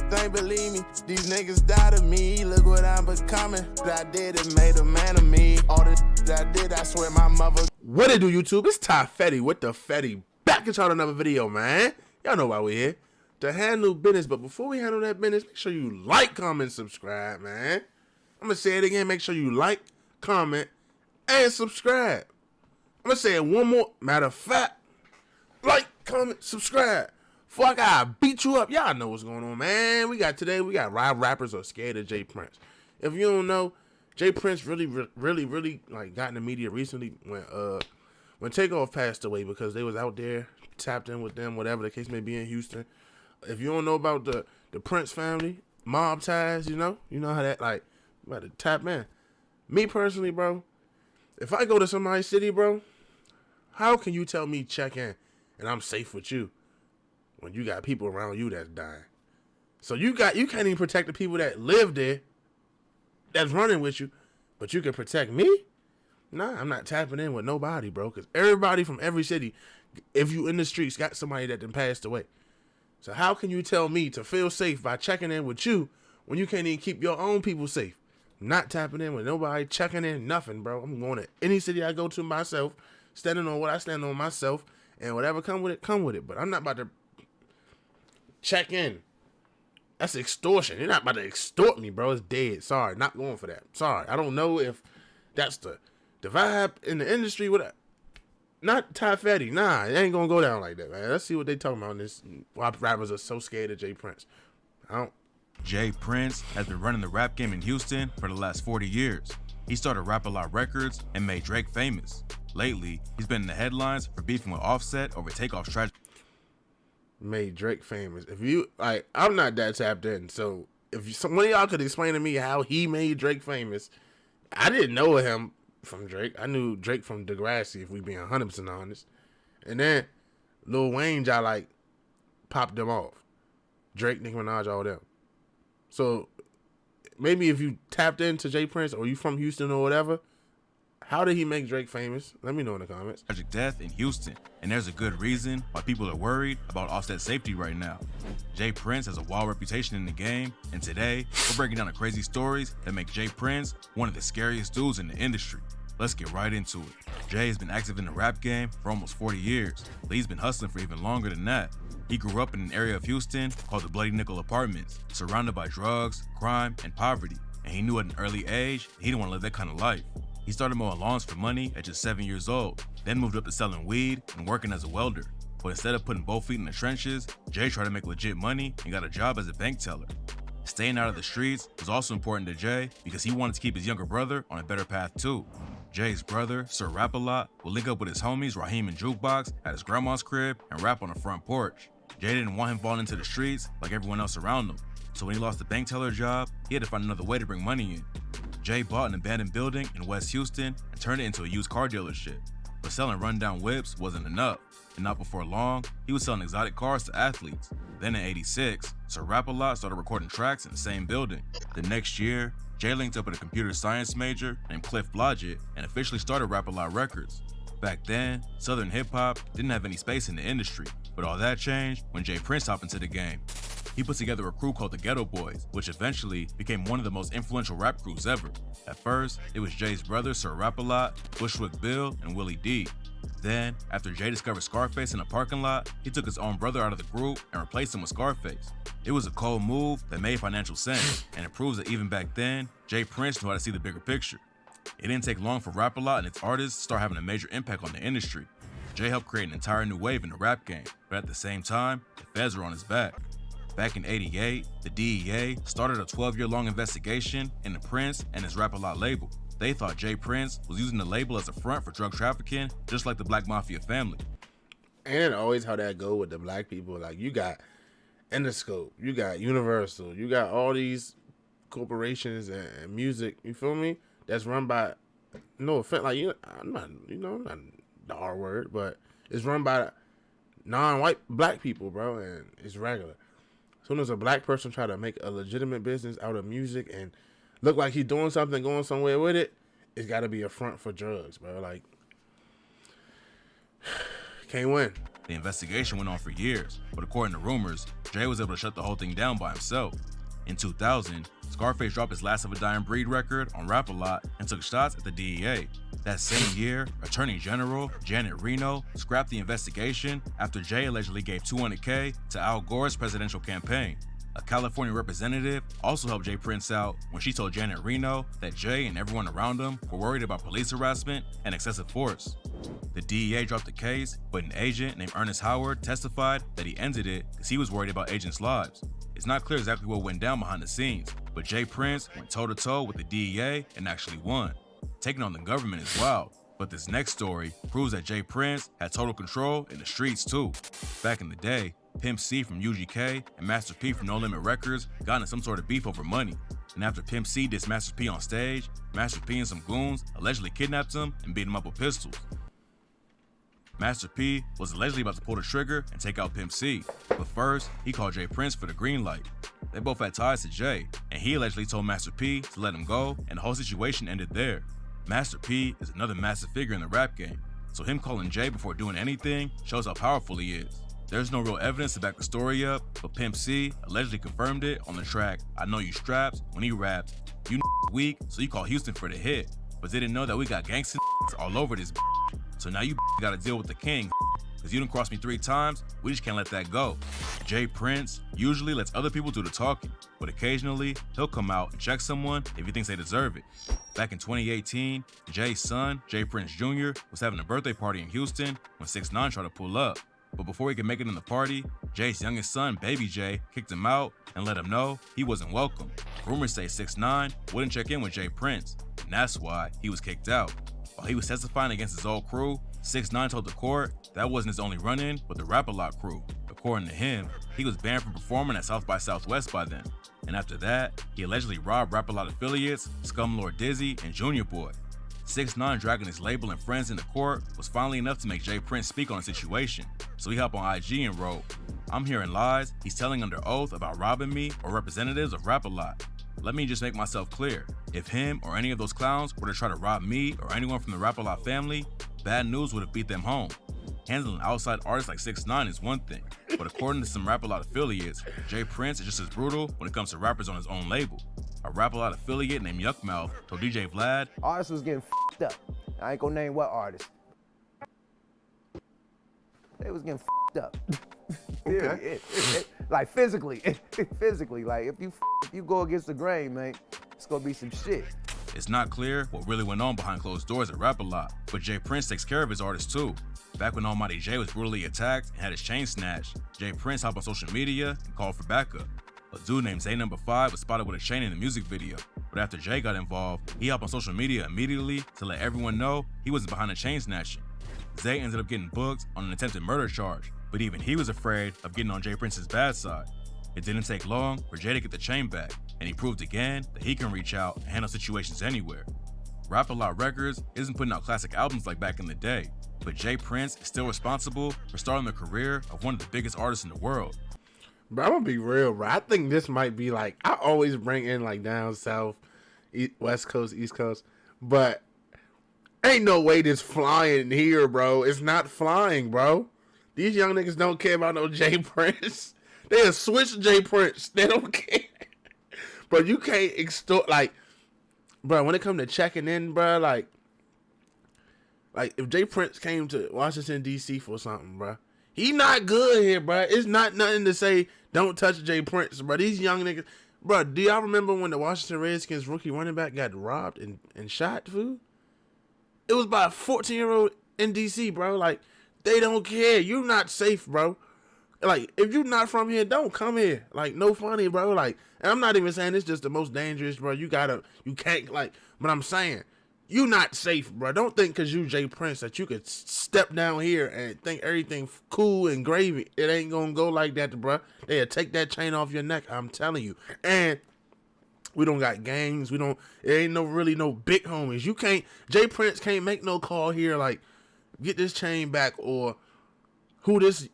thing, believe me. These niggas doubted me. Look what I'm becoming. What I did, it made a man of me. All the that I did, I swear my mother. What it do, YouTube? It's Ty Fetty with the Fetty. Back at y'all another video, man. Y'all know why we're here. To handle business. But before we handle that business, make sure you like, comment, subscribe, man. I'm going to say it again. Make sure you like, comment, and subscribe. I'm going to say it one more. Matter of fact, like, comment, subscribe. Before I gotta beat you up, y'all know what's going on, man. We got why rappers are scared of J Prince. If you don't know, J Prince really like got in the media recently when Takeoff passed away because they was out there tapped in with them, whatever the case may be in Houston. If you don't know about the Prince family, mob ties, you know how that like about to tap in. Me personally, bro, if I go to somebody's city, bro, how can you tell me check in and I'm safe with you when you got people around you that's dying? So you can't even protect the people that live there that's running with you, but you can protect me? Nah, I'm not tapping in with nobody, bro, because everybody from every city, if you in the streets, got somebody that done passed away. So how can you tell me to feel safe by checking in with you when you can't even keep your own people safe? Not tapping in with nobody, checking in, nothing, bro. I'm going to any city I go to myself, standing on what I stand on myself, and whatever come with it. But I'm not about to check in. That's extortion. You're not about to extort me, bro. It's dead. Sorry, not going for that. Sorry. I don't know if that's the vibe in the industry. Not Ty Fetty. Nah, it ain't gonna go down like that, man. Let's see what they talking about in this. Why rappers are so scared of J Prince. J Prince has been running the rap game in Houston for the last 40 years. He started Rap-A-Lot Records and made Drake famous. Lately, he's been in the headlines for beefing with Offset over Takeoff's tragedy. Made Drake famous. If you like, I'm not that tapped in. So if one of y'all could explain to me how he made Drake famous, I didn't know him from Drake. I knew Drake from Degrassi, if we being 100% honest. And then Lil Wayne, y'all like popped them off. Drake, Nicki Minaj, all them. So maybe if you tapped into J Prince or you from Houston or whatever, how did he make Drake famous? Let me know in the comments. Tragic death in Houston, and there's a good reason why people are worried about Offset's safety right now. J Prince has a wild reputation in the game, and today we're breaking down the crazy stories that make J Prince one of the scariest dudes in the industry. Let's get right into it. Jay has been active in the rap game for almost 40 years, but he's been hustling for even longer than that. He grew up in an area of Houston called the Bloody Nickel Apartments, surrounded by drugs, crime, and poverty, and he knew at an early age he didn't want to live that kind of life. He started mowing lawns for money at just 7 years old, then moved up to selling weed and working as a welder. But instead of putting both feet in the trenches, Jay tried to make legit money and got a job as a bank teller. Staying out of the streets was also important to Jay because he wanted to keep his younger brother on a better path too. Jay's brother, Sir Rap-A-Lot, would link up with his homies Raheem and Jukebox at his grandma's crib and rap on the front porch. Jay didn't want him falling into the streets like everyone else around him, so when he lost the bank teller job, he had to find another way to bring money in. Jay bought an abandoned building in West Houston and turned it into a used car dealership. But selling rundown whips wasn't enough, and not before long, he was selling exotic cars to athletes. Then in '86, Sir Rap-A-Lot started recording tracks in the same building. The next year, Jay linked up with a computer science major named Cliff Blodgett and officially started Rap-A-Lot Records. Back then, Southern hip-hop didn't have any space in the industry, but all that changed when J Prince hopped into the game. He put together a crew called the Ghetto Boys, which eventually became one of the most influential rap crews ever. At first, it was Jay's brother Sir Rap-A-Lot, Bushwick Bill, and Willie D. Then, after Jay discovered Scarface in a parking lot, he took his own brother out of the group and replaced him with Scarface. It was a cold move that made financial sense, and it proves that even back then, J Prince knew how to see the bigger picture. It didn't take long for Rap-A-Lot and its artists to start having a major impact on the industry. Jay helped create an entire new wave in the rap game, but at the same time, the feds were on his back. Back in '88, the DEA started a 12-year-long investigation into Prince and his Rap-A-Lot label. They thought J Prince was using the label as a front for drug trafficking, just like the Black Mafia family. And always how that go with the black people. Like, you got Interscope, you got Universal, you got all these corporations and music, you feel me? That's run by, no offense, like, I'm not the R word, but it's run by non-white black people, bro, and it's regular. As soon as a black person try to make a legitimate business out of music and look like he's doing something, going somewhere with it, it's got to be a front for drugs, bro. Like, can't win. The investigation went on for years, but according to rumors, Jay was able to shut the whole thing down by himself. In 2000, Scarface dropped his Last of a Dying Breed record on Rap-A-Lot and took shots at the DEA. That same year, Attorney General Janet Reno scrapped the investigation after Jay allegedly gave $200K to Al Gore's presidential campaign. A California representative also helped Jay Prince out when she told Janet Reno that Jay and everyone around him were worried about police harassment and excessive force. The DEA dropped the case, but an agent named Ernest Howard testified that he ended it because he was worried about agents' lives. It's not clear exactly what went down behind the scenes, but Jay Prince went toe-to-toe with the DEA and actually won. Taking on the government is wild, but this next story proves that Jay Prince had total control in the streets too. Back in the day, Pimp C from UGK and Master P from No Limit Records got into some sort of beef over money. And after Pimp C dissed Master P on stage, Master P and some goons allegedly kidnapped him and beat him up with pistols. Master P was allegedly about to pull the trigger and take out Pimp C, but first, he called Jay Prince for the green light. They both had ties to Jay, and he allegedly told Master P to let him go, and the whole situation ended there. Master P is another massive figure in the rap game, so him calling Jay before doing anything shows how powerful he is. There's no real evidence to back the story up, but Pimp C allegedly confirmed it on the track I Know You Strapped when he rapped, "You weak, so you call Houston for the hit, but didn't know that we got gangsta all over this so now you gotta deal with the king, cause you done crossed me 3 times, we just can't let that go." Jay Prince usually lets other people do the talking, but occasionally he'll come out and check someone if he thinks they deserve it. Back in 2018, Jay's son, Jay Prince Jr., was having a birthday party in Houston when 6ix9ine tried to pull up. But before he could make it in the party, Jay's youngest son, Baby Jay, kicked him out and let him know he wasn't welcome. Rumors say 6ix9ine wouldn't check in with Jay Prince, and that's why he was kicked out. While he was testifying against his old crew, 6ix9ine told the court that wasn't his only run-in with the Rap-A-Lot crew. According to him, he was banned from performing at South by Southwest by then. And after that, he allegedly robbed Rap-A-Lot affiliates, Scumlord Dizzy and Junior Boy. 6ix9ine dragging his label and friends into court was finally enough to make Jay Prince speak on the situation. So he hopped on IG and wrote, "I'm hearing lies he's telling under oath about robbing me or representatives of Rap-A-Lot. Let me just make myself clear. If him or any of those clowns were to try to rob me or anyone from the Rap-A-Lot family, bad news would have beat them home. Handling outside artists like 6ix9ine is one thing, but according to some Rap-A-Lot affiliates, Jay Prince is just as brutal when it comes to rappers on his own label. A Rap-A-Lot affiliate named Yuckmouth told DJ Vlad, "Artists was getting f***ed up. I ain't gonna name what artist. They was getting f***ed up." Okay. Like physically, like if you go against the grain, man, it's gonna be some shit. It's not clear what really went on behind closed doors at Rap-A-Lot, but Jay Prince takes care of his artists too. Back when Almighty Jay was brutally attacked and had his chain snatched, Jay Prince hopped on social media and called for backup. A dude named Zay No. 5 was spotted with a chain in the music video, but after Jay got involved, he hopped on social media immediately to let everyone know he wasn't behind the chain snatching. Zay ended up getting booked on an attempted murder charge, but even he was afraid of getting on Jay Prince's bad side. It didn't take long for Jay to get the chain back, and he proved again that he can reach out and handle situations anywhere. Rap-A-Lot Records isn't putting out classic albums like back in the day, but Jay Prince is still responsible for starting the career of one of the biggest artists in the world. Bro, I'm gonna be real, bro. I think this might be like, I always bring in like down south, West Coast, East Coast, but ain't no way this flying here, bro. It's not flying, bro. These young niggas don't care about no Jay Prince. They'll switch Jay Prince. They don't care. But you can't extort, like, bro, when it come to checking in, bro, like if Jay Prince came to Washington, D.C. for something, bro, he not good here, bro. It's not nothing to say, don't touch Jay Prince, bro. These young niggas, bro, do y'all remember when the Washington Redskins rookie running back got robbed and shot, food? It was by a 14-year-old in D.C., bro. Like, they don't care. You're not safe, bro. Like, if you're not from here, don't come here. Like, no funny, bro. Like, and I'm not even saying it's just the most dangerous, bro. You can't, like, but I'm saying, you not safe, bro. Don't think because you Jay Prince that you could step down here and think everything cool and gravy. It ain't gonna go like that, bro. They'll take that chain off your neck, I'm telling you. And we don't got gangs. It ain't really no big homies. Jay Prince can't make no call here like, get this chain back, or who is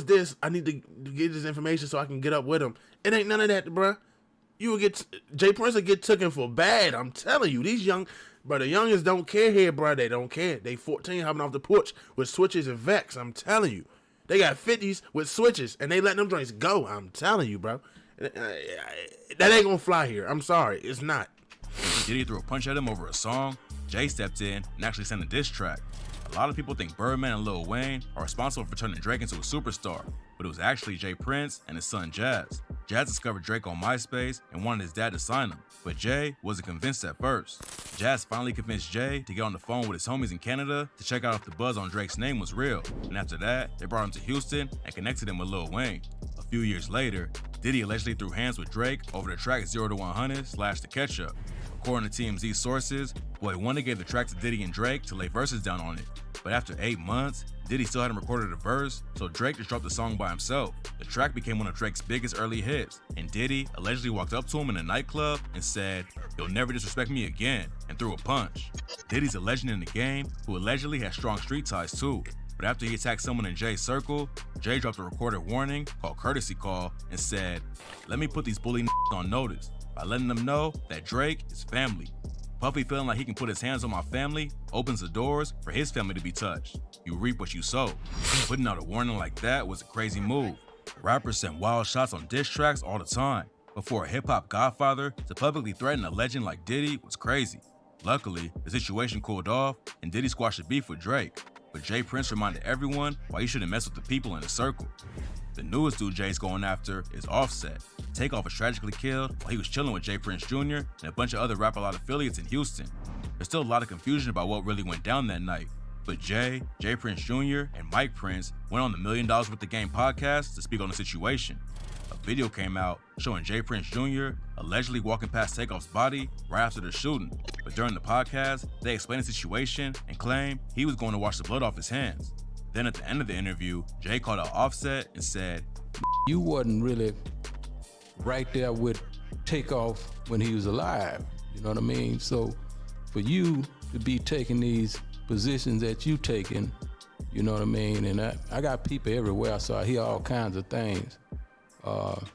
this? I need to get this information so I can get up with him. It ain't none of that, bro. Jay Prince will get taken for bad. I'm telling you, the youngest don't care here, bro. They don't care. They 14 hopping off the porch with switches and Vex. I'm telling you. They got 50s with switches, and they letting them joints go. I'm telling you, bro. That ain't gonna fly here. I'm sorry. It's not. Diddy threw a punch at him over a song. Jay stepped in and actually sent a diss track. A lot of people think Birdman and Lil Wayne are responsible for turning Drake into a superstar, but it was actually Jay Prince and his son Jazz. Jazz discovered Drake on MySpace and wanted his dad to sign him, but Jay wasn't convinced at first. Jazz finally convinced Jay to get on the phone with his homies in Canada to check out if the buzz on Drake's name was real, and after that, they brought him to Houston and connected him with Lil Wayne. A few years later, Diddy allegedly threw hands with Drake over the track 0 to 100 / The Catch Up. According to TMZ sources, Boy Wonder gave the track to Diddy and Drake to lay verses down on it. But after 8 months, Diddy still hadn't recorded a verse, so Drake just dropped the song by himself. The track became one of Drake's biggest early hits, and Diddy allegedly walked up to him in a nightclub and said, "You'll never disrespect me again," and threw a punch. Diddy's a legend in the game who allegedly has strong street ties too. But after he attacked someone in Jay's circle, Jay dropped a recorded warning called Courtesy Call and said, "Let me put these bully on notice by letting them know that Drake is family. Puffy feeling like he can put his hands on my family opens the doors for his family to be touched. You reap what you sow." Putting out a warning like that was a crazy move. Rappers send wild shots on diss tracks all the time, but for a hip-hop godfather to publicly threaten a legend like Diddy was crazy. Luckily, the situation cooled off and Diddy squashed the beef with Drake, but Jay Prince reminded everyone why he shouldn't mess with the people in his circle. The newest dude Jay's going after is Offset. Takeoff was tragically killed while he was chilling with Jay Prince Jr. and a bunch of other Rap A Lot affiliates in Houston. There's still a lot of confusion about what really went down that night, but Jay Prince Jr., and Mike Prince went on the $1 Million Worth of Game podcast to speak on the situation. A video came out showing Jay Prince Jr. allegedly walking past Takeoff's body right after the shooting, but during the podcast, they explained the situation and claimed he was going to wash the blood off his hands. Then at the end of the interview, Jay called out Offset and said, "You wasn't really right there with Takeoff when he was alive, you know what I mean? So for you to be taking these positions that you taking, you know what I mean? And I got people everywhere, so I hear all kinds of things. I'm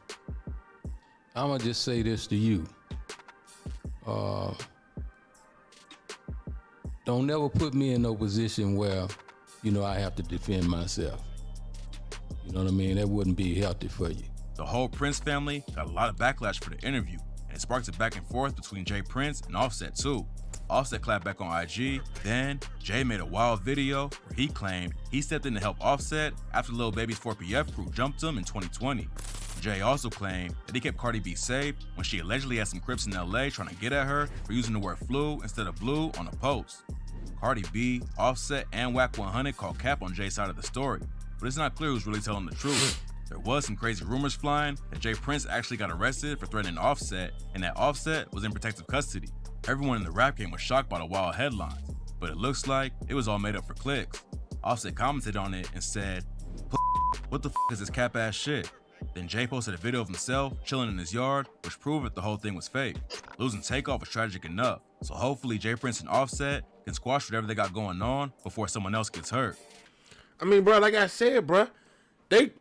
gonna just say this to you. Don't never put me in no position where, you know, I have to defend myself. You know what I mean? That wouldn't be healthy for you." The whole Prince family got a lot of backlash for the interview, and it sparked a back and forth between Jay Prince and Offset too. Offset clapped back on IG, then Jay made a wild video where he claimed he stepped in to help Offset after Lil Baby's 4PF crew jumped him in 2020. Jay also claimed that he kept Cardi B safe when she allegedly had some Crips in LA trying to get at her for using the word flu instead of blue on a post. Cardi B, Offset, and Wack 100 called cap on Jay's side of the story, but it's not clear who's really telling the truth. There was some crazy rumors flying that Jay Prince actually got arrested for threatening Offset and that Offset was in protective custody. Everyone in the rap game was shocked by the wild headlines, but it looks like it was all made up for clicks. Offset commented on it and said, "What the is this cap ass shit?" Then Jay posted a video of himself chilling in his yard, which proved that the whole thing was fake. Losing Takeoff was tragic enough, so hopefully Jay Prince and Offset can squash whatever they got going on before someone else gets hurt. I mean, bro, like I said, bro, they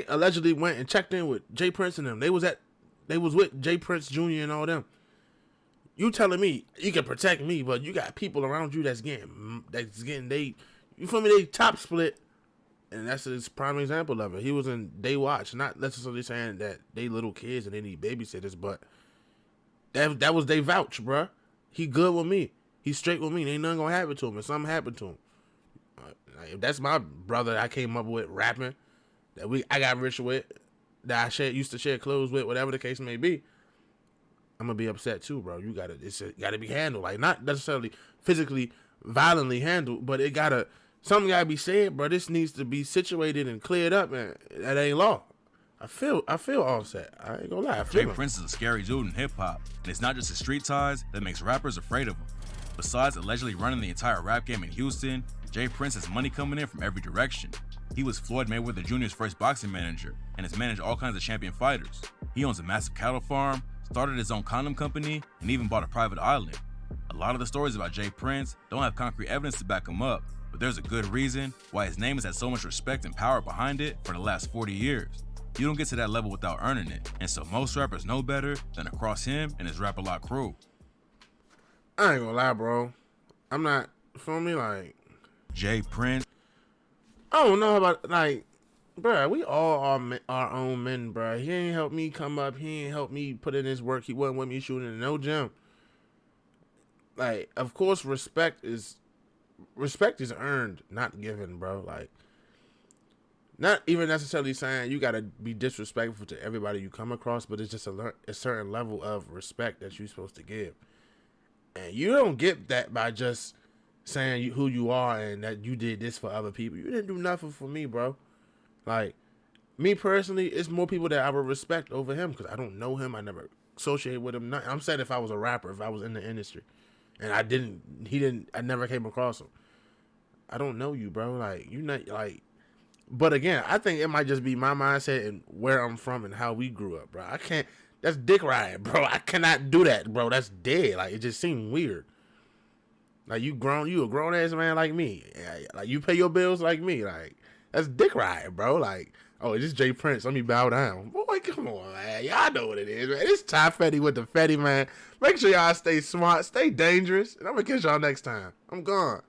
allegedly went and checked in with Jay Prince and them. They was with Jay Prince Jr. and all them. You telling me you can protect me, but you got people around you that's getting you feel me? They top split, and that's his prime example of it. He was in Day Watch, not necessarily saying that they little kids and they need babysitters, but that was they vouch, bro. He good with me. He's straight with me. Ain't nothing gonna happen to him. If something happened to him, if that's my brother I came up with rapping, that I got rich with, that I used to share clothes with, whatever the case may be, I'm gonna be upset too, bro. It's gotta be handled, like not necessarily physically, violently handled, but something gotta be said, bro. This needs to be situated and cleared up, and that ain't law. I feel Offset. I ain't gonna lie. I feel Jay him. Prince is a scary dude in hip hop, and it's not just his street ties that makes rappers afraid of him. Besides allegedly running the entire rap game in Houston, Jay Prince has money coming in from every direction. He was Floyd Mayweather Jr.'s first boxing manager and has managed all kinds of champion fighters. He owns a massive cattle farm, started his own condom company, and even bought a private island. A lot of the stories about Jay Prince don't have concrete evidence to back him up, but there's a good reason why his name has had so much respect and power behind it for the last 40 years. You don't get to that level without earning it, and so most rappers know better than to cross him and his Rap A Lot crew. I ain't gonna lie, bro. I'm not, feel me, like... Jay Prince. I don't know about, like, bruh, we all are our own men, bruh. He ain't helped me come up. He ain't helped me put in his work. He wasn't with me shooting in no gym. Like, of course, respect is earned, not given, bro. Like, not even necessarily saying you gotta be disrespectful to everybody you come across, but it's just a certain level of respect that you're supposed to give. And you don't get that by just saying who you are and that you did this for other people. You didn't do nothing for me, bro. Like, me personally, it's more people that I would respect over him because I don't know him. I never associate with him. I'm saying if I was a rapper, if I was in the industry, and I never came across him. I don't know you, bro. Like, you not like. But again, I think it might just be my mindset and where I'm from and how we grew up, bro. I can't. That's dick riding, bro. I cannot do that, bro. That's dead. Like, it just seemed weird. Like, you a grown ass man like me. Like, you pay your bills like me. Like, that's dick riding, bro. Like, oh, it's just Jay Prince. Let me bow down. Boy, come on, man. Y'all know what it is, man. It's Ty Fetty with the Fetty, man. Make sure y'all stay smart, stay dangerous, and I'm gonna catch y'all next time. I'm gone.